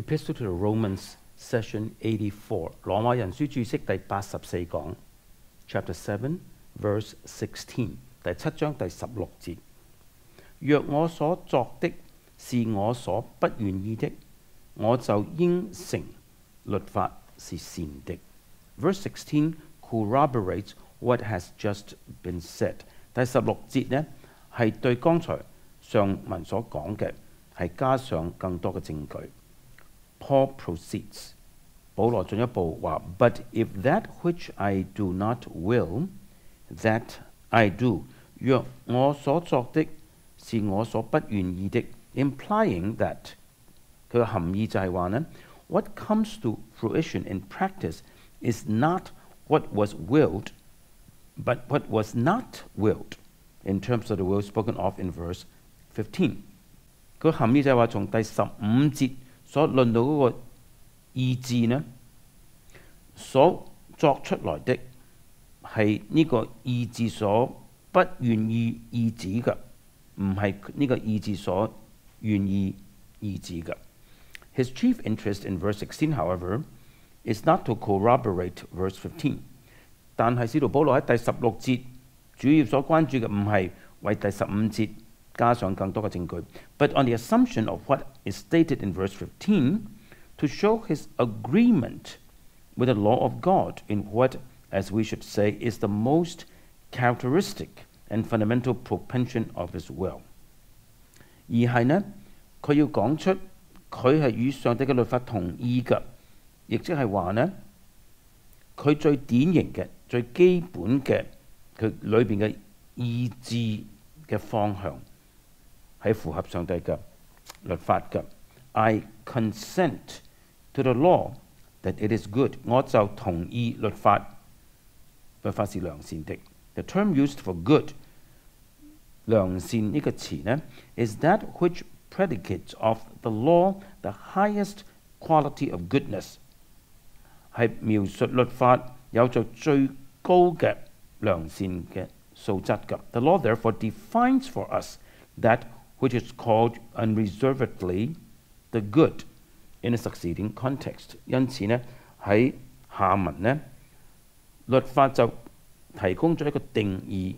Epistle to the Romans, Session 84,羅馬人書註釋第84講 ，Chapter 7, Verse 16，第7章第16節。若我所作的是我所不願意的，我就應承律法是善的。Verse 16 corroborates what has just been said。第16節呢，係對剛才上文所講嘅係加上更多嘅證據。Paul proceeds， 保羅進一步話 ：But if that which I do not will, that I do。若我所作的是我所不願意的 ，implying that 佢嘅含義就係話呢 ，what comes to fruition in practice is not what was willed, but what was not willed in terms of the will spoken of in verse 15。佢含義就係話從第15節所論到嗰個意志呢，所作出來的係呢個意志所不願意意指嘅，唔係呢個意志所願意意指嘅。His chief interest in verse 16, however, is not to corroborate verse 15。但係使徒保羅喺第16節主要所關注嘅唔係為第15節加上更多嘅證據 ，but on the assumption of what is stated in verse 15 to show his agreement with the law of God in what, as we should say, is the most characteristic and fundamental propension of his will。而係呢，佢要講出佢係與上帝嘅律法同意嘅，亦即係話呢，佢最典型嘅、最基本嘅佢裏邊嘅意志嘅方向係符合上帝嘅律法嘅。I consent to the law that it is good。我就同意律法，律法是良善的。The term used for good， 良善呢個詞呢 is that which predicates of the law the highest quality of goodness， 係描述律法有着最高嘅良善嘅素質嘅。The law therefore defines for us that which is called unreservedly the good in a succeeding context。因此呢，喺下文呢，律法就提供咗一個定義，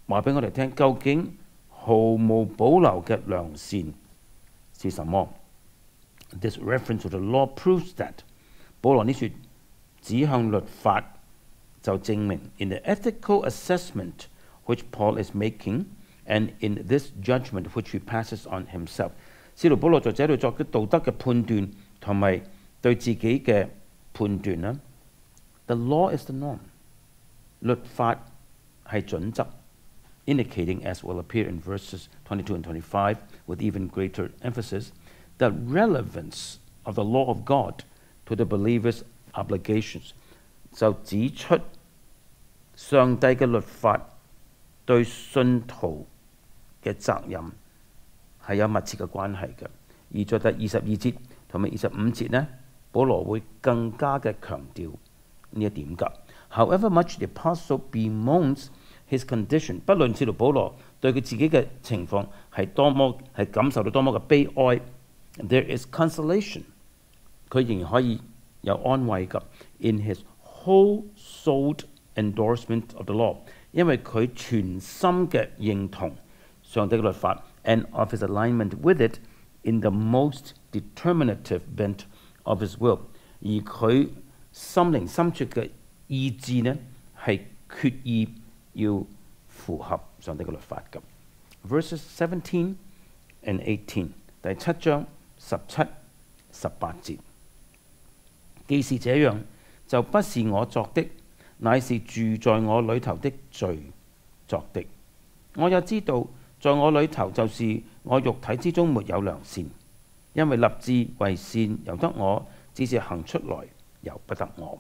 話俾我哋聽，究竟毫無保留嘅良善是什麼。This reference to the law proves that。保羅呢説指向律法，就證明 in the ethical assessment which Paul is making and in this judgment which he passes on himself。使徒保羅在這裏作嘅道德嘅判斷同埋對自己嘅判斷啦。The law is the norm。律法係準則 ，indicating as will appear in verses 22 and 25 with even greater emphasis the relevance of the law of God to the believer's obligations。就指出上帝嘅律法對信徒嘅責任係有密切嘅關係嘅。而在第22節同埋25節呢，保羅會更加嘅強調呢一點㗎。However much the apostle bemoans his condition， 不論使徒保羅對佢自己嘅情況係多麼係感受到多麼嘅悲哀 ，there is consolation， 佢仍然可以有安慰㗎。In his whole-souled endorsement of the law， 因為佢全心嘅認同上帝嘅律法 ，and of his alignment with it in the most determinative bent of his will， 而佢心靈深處嘅意志呢，係決意要符合上帝嘅律法嘅。Verses 17 and 18， 第7章17、18節。既是這樣，就不是我作的，乃是住在我裏頭的罪作的。我也知道，在我裏頭就是我肉體之中沒有良善，因為立志為善由得我，只是行出來由不得我。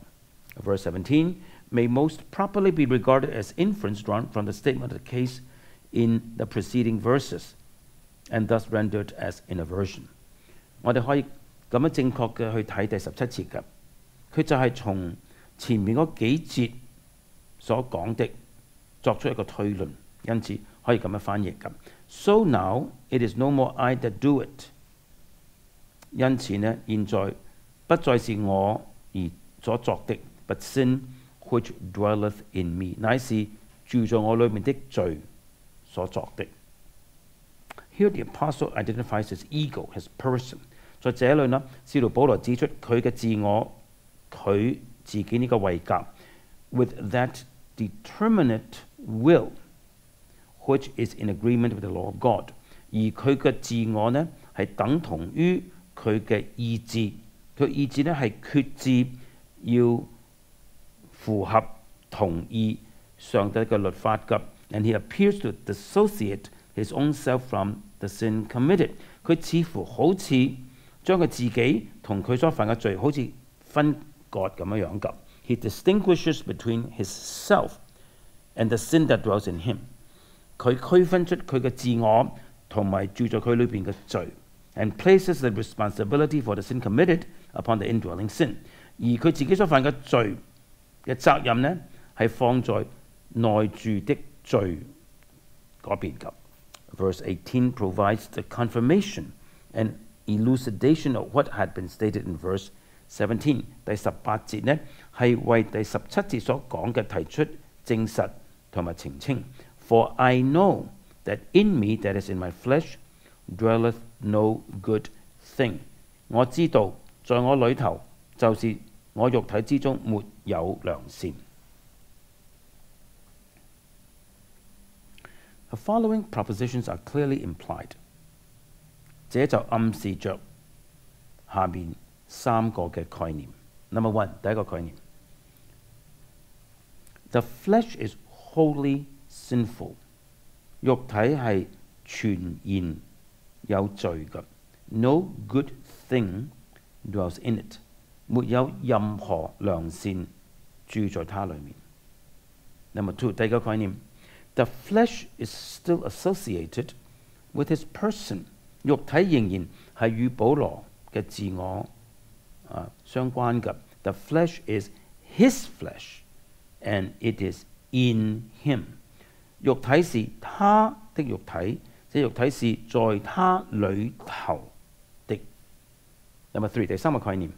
Verse 17 may most properly be regarded as inference drawn from the statement of the case in the preceding verses, and thus rendered as inversion。我哋可以咁樣正確嘅去睇第17節嘅，佢就係從前面嗰幾節所講的作出一個推論，因此可以咁樣翻譯嘅。So now it is no more I that do it, 因此呢，現在不再是我而所作的 ，but sin which dwelleth in me， 乃是住在我裏面的罪所作的。Here the apostle identifies his ego, his person。在這裏呢，使徒保羅指出佢嘅自我，佢自己呢個位格 ，with that determinate will which is in agreement with the law of God。而佢嘅自我呢，係等同於佢嘅意志，佢意志呢係決志要符合同意上帝嘅律法嘅。And he appears to dissociate his own self from the sin committed。佢似乎好似將佢自己同佢所犯嘅罪好似分割咁樣嘅。He distinguishes between his self and the sin that dwells in him。佢區分出佢嘅自我同埋住在佢裏邊嘅罪。And places the responsibility for the sin committed upon the indwelling sin。而佢自己所犯嘅罪嘅責任呢，係放在內住的罪嗰邊嘅。Verse 18 provides the confirmation and elucidation of what had been stated in verse 17。第18節呢，係為第17節所講嘅提出證實同埋澄清。For I know that in me, that is in my flesh, dwelleth no good thing。我知道在我裏頭，就是我肉體之中沒有良善。The following propositions are clearly implied。這就暗示着下面三個嘅概念。Number one， 第一個概念 ，The flesh is wholly sinful。肉體係全然有罪嘅。No good thing dwells in it。沒有任何良善住在它裏面。Number two， 第二個概念 ，The flesh is still associated with his person。肉體仍然係與保羅嘅自我相關嘅。The flesh is his flesh and it is in him。肉體是他的肉體，這肉體是在他裏頭的。Number three， 第三個概念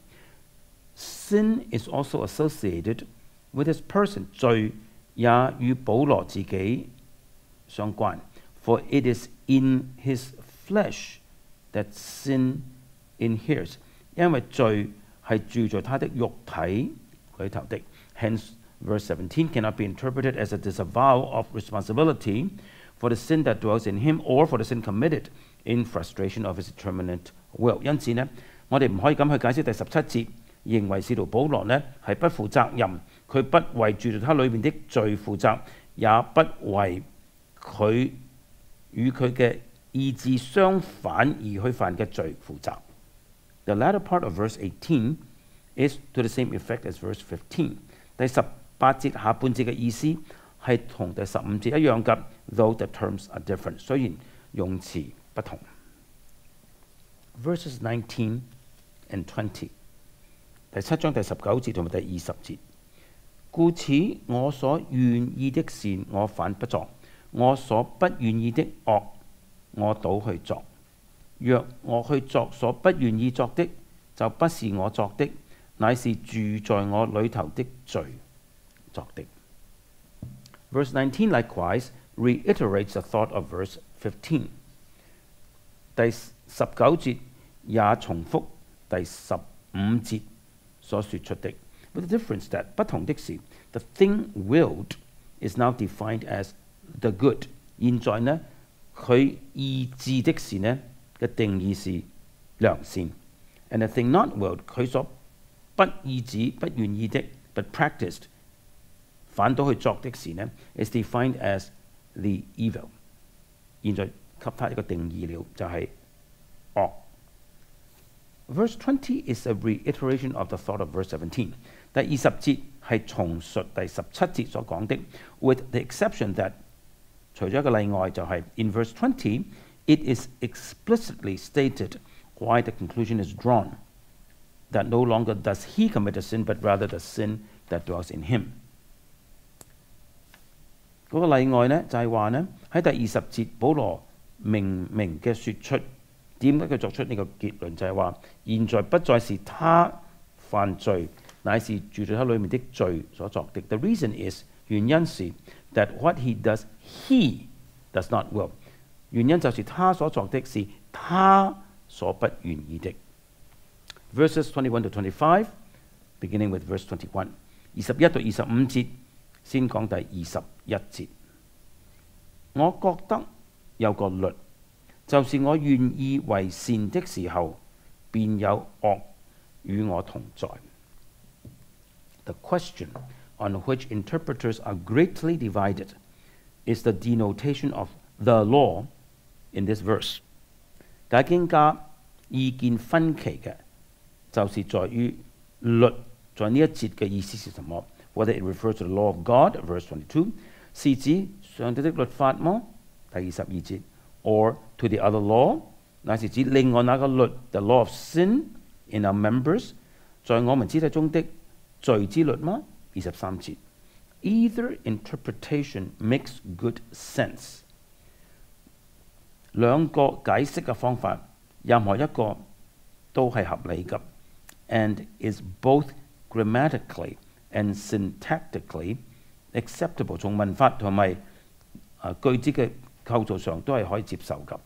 ，Sin is also associated with his person。罪也與保羅自己相關。For it is in his flesh that sin inheres。因為罪係住在他的肉體裏頭的。Hence Verse 17 cannot be interpreted as a disavowal of responsibility for the sin that dwells in him or for the sin committed in frustration of his determinate will。因此呢，我哋唔可以咁去解釋第17節，認為使徒保羅呢係不負責任，佢不為住在他裏面的罪負責，也不為佢與佢嘅意志相反而去犯嘅罪負責。The latter part of verse 18 is to the same effect as verse 15。第18節下半節嘅意思係同第15節一樣嘅 ，though the terms are different， 雖然用詞不同。Verses 19 and 20， 第7章第19節同埋第20節。故此我所願意的善我反不作，我所不願意的惡我倒去作。若我去作所不願意作的，就不是我作的，乃是住在我裏頭的罪作的。Verse 19 likewise reiterates the thought of verse 15。第19節也重複第15節所說出的。With the difference that 不同的是 ，the thing willed is now defined as the good。現在呢，佢意志的事呢嘅定義是良善。And the thing not willed， 佢所不意志、不願意的 ，but practiced， 反倒去作的事呢 ，is defined as the evil。現在給他一個定義了，就係惡。Verse 20 is a reiteration of the thought of verse 17。第20節係重述第17節所講的 ，with the exception that 除咗一個例外就係 in verse 20 it is explicitly stated why the conclusion is drawn that no longer does he commit a sin but rather the sin that dwells in him。嗰個例外呢就係話呢喺第20節保羅明明嘅説出點解佢作出呢個結論？就係話，現在不再是他犯罪，乃是住在他裏面的罪所作的。The reason is 原因是 that what he does not will。原因就是他所作的是他所不願意的。Verses 21 to 25, beginning with verse 21。21到25節，先講第21節。我覺得有個律，就是我願意為善的時候，便有惡與我同在。The question on which interpreters are greatly divided is the denotation of the law in this verse。解經家意見分歧嘅，就是在於律在呢一節嘅意思是什麼 ？Whether it refers to the law of God, verse 22，是指上帝的律法麼？第22節 ，or to the other law， 乃是指另外那個律 ，the law of sin in our members， 在我們肢體中的罪之律嗎？23節 ，either interpretation makes good sense。兩個解釋嘅方法，任何一個都係合理嘅 ，and is both grammatically and syntactically acceptable。從文法同埋句子嘅構造上都係可以接受嘅。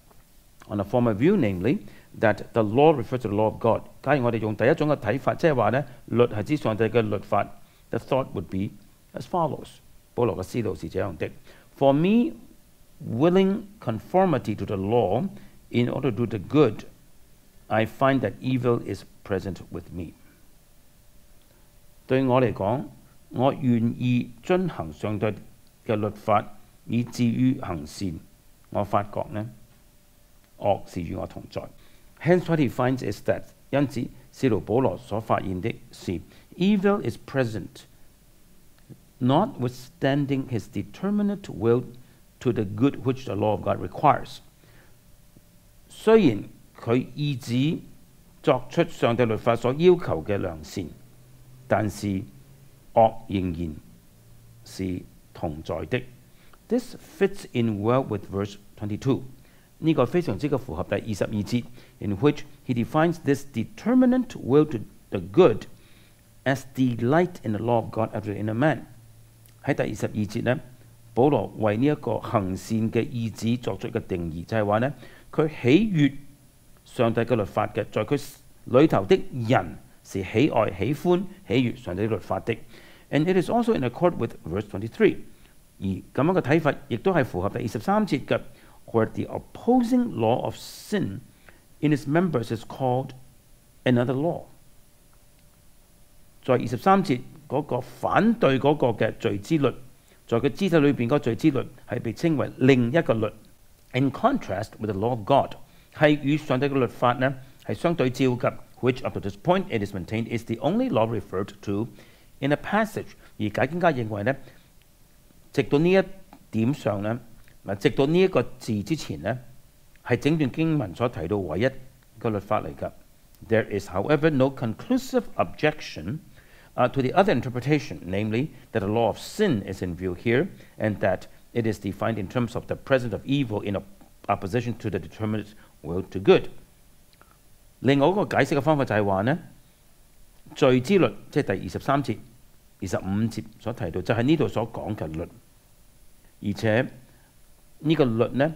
On a former view, namely that the law refers to the law of God。假如我哋用第一種嘅睇法，即係話呢，律係指上帝嘅律法。The thought would be as follows。保羅嘅思路是這樣的：For me, willing conformity to the law in order to do the good, I find that evil is present with me。對我嚟講，我願意遵行上帝嘅律法，以至於行善。我發覺呢，惡是與我同在。Hence what he finds is that， 因此使徒保羅所發現的是 evil is present, notwithstanding his determinate will to the good which the law of God requires。雖然佢意志作出上帝律法所要求嘅良善，但是惡仍然是同在的。This fits in well with verse 22。呢個非常之嘅符合第22節 ，in which he defines this determinate will to the good as delight in the law of God as in a man。喺第22節呢，保羅為呢一個行善嘅意志作出嘅定義，就係話呢，佢喜悅上帝嘅律法嘅，在佢裏頭的人是喜愛、喜歡、喜悅上帝律法的。And it is also in accord with verse 23。而咁樣嘅睇法，亦都係符合第23節嘅。Where the opposing law of sin in its members is called another law。在23節嗰個反對嗰個嘅罪之律，在佢肢體裏邊嗰個罪之律係被稱為另一個律。In contrast with the law of God， 係與上帝嘅律法呢係相對照嘅。Which up to this point it is maintained is the only law referred to in a passage。而解經家認為呢，直到呢一點上呢。直到呢一個字之前呢，係整段經文所提到唯一嘅律法嚟㗎。There is, however, no conclusive objection to the other interpretation, namely that the law of sin is in view here, and that it is defined in terms of the presence of evil in opposition to the determinate will to good。另外一個解釋嘅方法就係話呢，罪之律即係第23節、25節所提到，就係呢度所講嘅律，而且呢個律呢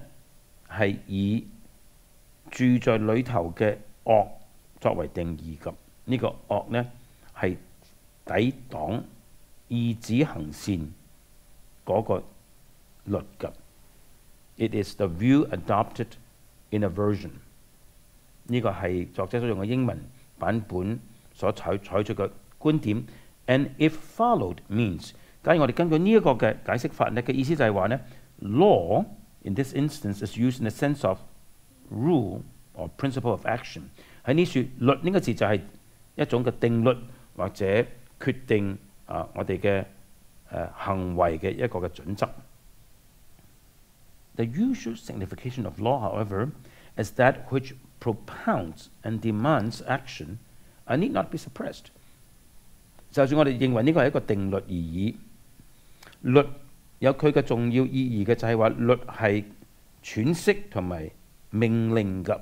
係以住在裏頭嘅惡作為定義嘅。呢個惡呢係抵擋意志行善嗰個律嘅。It is the view adopted in a version。呢個係作者所用嘅英文版本所採取嘅觀點。And if followed means， 假如我哋根據呢一個嘅解釋法呢嘅意思就係話呢。Law in this instance is used in the sense of rule or principle of action。喺呢處律呢個字就係一種嘅定律或者決定我哋嘅行為嘅一個嘅準則。The usual signification of law, however, is that which propounds and demands action and need not be suppressed。就算我哋認為呢個係一個定律而已，律有佢嘅重要意義嘅就係話律係詮釋同埋命令嘅，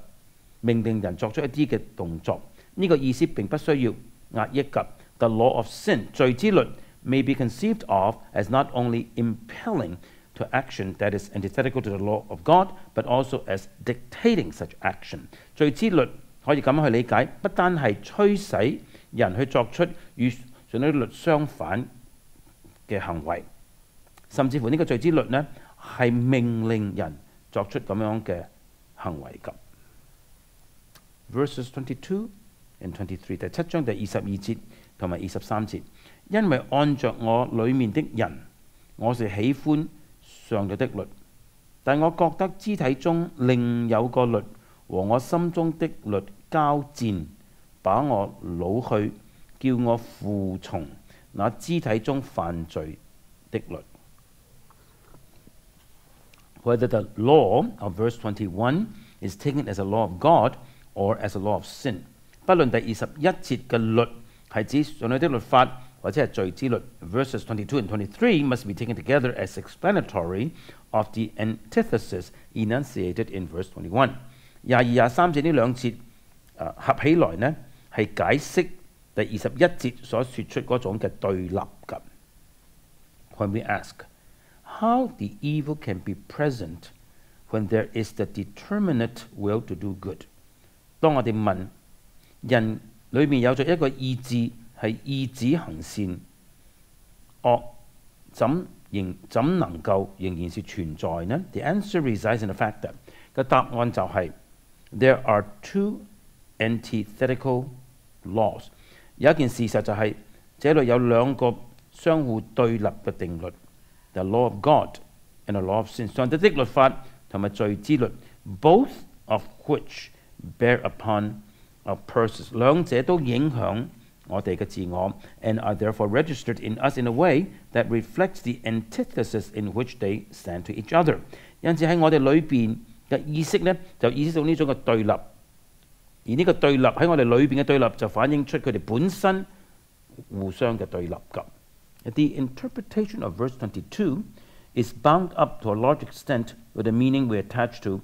命令人作出一啲嘅動作。呢個意思並不需要壓抑嘅。The law of sin 罪之律 may be conceived of as not only impelling to action that is antithetical to the law of God, but also as dictating such action。罪之律可以咁樣去理解，不單係驅使人去作出與上帝律相反嘅行為，甚至乎呢個罪之律呢係命令人作出咁樣嘅行為㗎。Verses 22 and 23， 第7章第22節同埋23節，因為按着我裡面的人，我是喜歡上帝的律，但我覺得肢體中另有個律和我心中的律交戰，把我擄去，叫我服從那肢體中犯罪的律。Whether the law of verse 21 is taken as a law of God or as a law of sin， 不論第21節嘅律係指上帝的律法或者係罪之律。Verses 22 and 23 must be taken together as explanatory of the antithesis enunciated in verse 21。22、23節呢兩節合起來呢係解釋第21節所說出嗰種嘅對立㗎。When we ask how the evil can be present when there is the determinate will to do good， 當我哋問人裏面有咗一個意志係意志行善，惡怎能夠仍然是存在呢？ The answer resides in the fact that 個答案就係、there are two antithetical laws。有一件事實就係、這裏有兩個相互對立嘅定律。The law of God and the law of sin， 上帝的律法同埋罪之律 ，both of which bear upon our persons， 兩者都影響我哋嘅自我 ，and are therefore registered in us in a way that reflects the antithesis in which they stand to each other。因此喺我哋裏邊嘅意識呢，就意識到呢種嘅對立，而呢個對立喺我哋裏邊嘅對立就反映出佢哋本身互相嘅對立㗎。The interpretation of verse 22 is bound up to a large extent with the meaning we attach to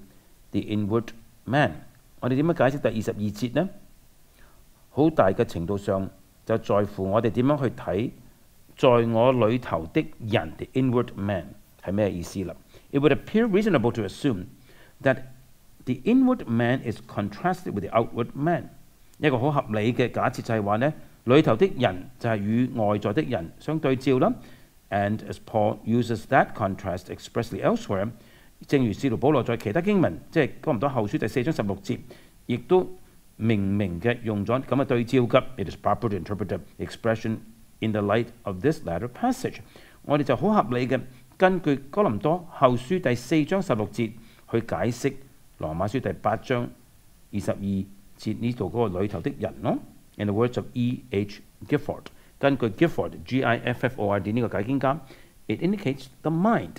the inward man。我哋點樣解釋第22節呢？好大嘅程度上就在乎我哋點樣去睇在我裏頭的人 the inward man 係咩意思啦？ It would appear reasonable to assume that the inward man is contrasted with the outward man。一個好合理嘅假設就係話呢，裏頭的人就係與外在的人相對照啦。And as Paul uses that contrast expressly elsewhere， 正如使徒保羅在其他經文，即係哥林多後書第4章16節，亦都明嘅用咗咁嘅對照㗎。It is proper to interpret the expression in the light of this latter passage。我哋就好合理嘅根據哥林多後書第4章16節去解釋羅馬書第8章22節呢度嗰個裏頭的人咯。In the words of E.H. Gifford， 根據 Gifford Gifford 呢個解經家 ，it indicates the mind。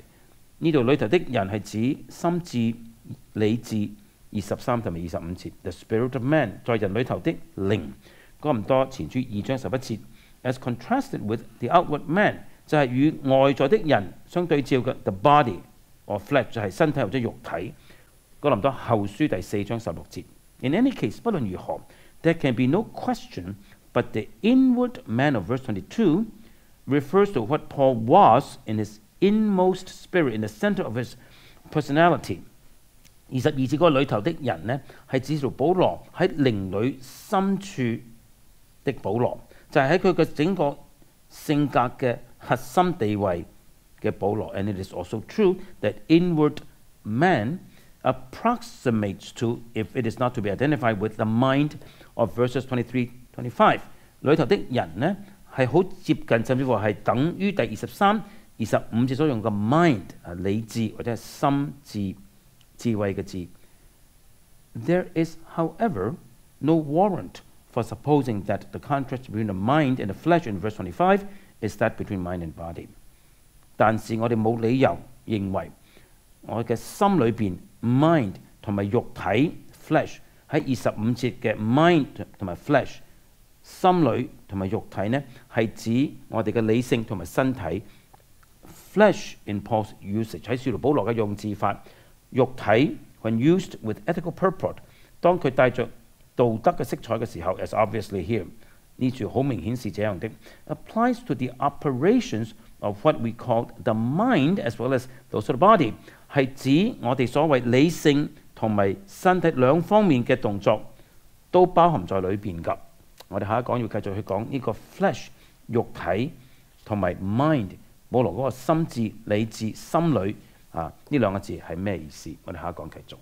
呢度裏頭的人係指心智、理智。23同埋25節 ，the spirit of man 在人裏頭的靈。哥林多前書2章11節 ，as contrasted with the outward man 就係與外在的人相對照嘅 ，the body or flesh 就係身體或者肉體。哥林多後書第4章16節。In any case， 不論如何 ，there can be no question but the inward man of verse 22 refers to what Paul was in his inmost spirit, in the center of his personality。22節嗰個裏頭的人呢，係指到保羅喺靈裏深處的保羅，就係喺佢嘅整個性格嘅核心地位嘅保羅。And it is also true that inward man approximates to, if it is not to be identified with, the mind of verses 23-25。裏頭的人呢係好接近，甚至乎係等於第23、25節所用嘅 mind 理智或者係心智。智慧嘅智。There is, however, no warrant for supposing that the contrast between the mind and the flesh in verse 25 is that between mind and body。但是我哋冇理由認為我嘅心裏邊 mind 同埋肉體 flesh 喺25節嘅 mind 同埋 flesh 心裏同埋肉體呢係指我哋嘅理性同埋身體。Flesh in Paul's usage 喺使徒保羅嘅用字法。肉體 when used with ethical purport 當佢帶着道德嘅色彩嘅時候 ，as obviously here， 呢處好明顯是這樣的 ，applies to the operations of what we call the mind as well as those of the body， 係指我哋所謂理性同埋身體兩方面嘅動作都包含在裏邊㗎。我哋下一講要繼續去講呢個 flesh 肉體同埋 mind， 保羅嗰個心智、理智、心裏呢兩個字係咩意思？我哋下一講繼續。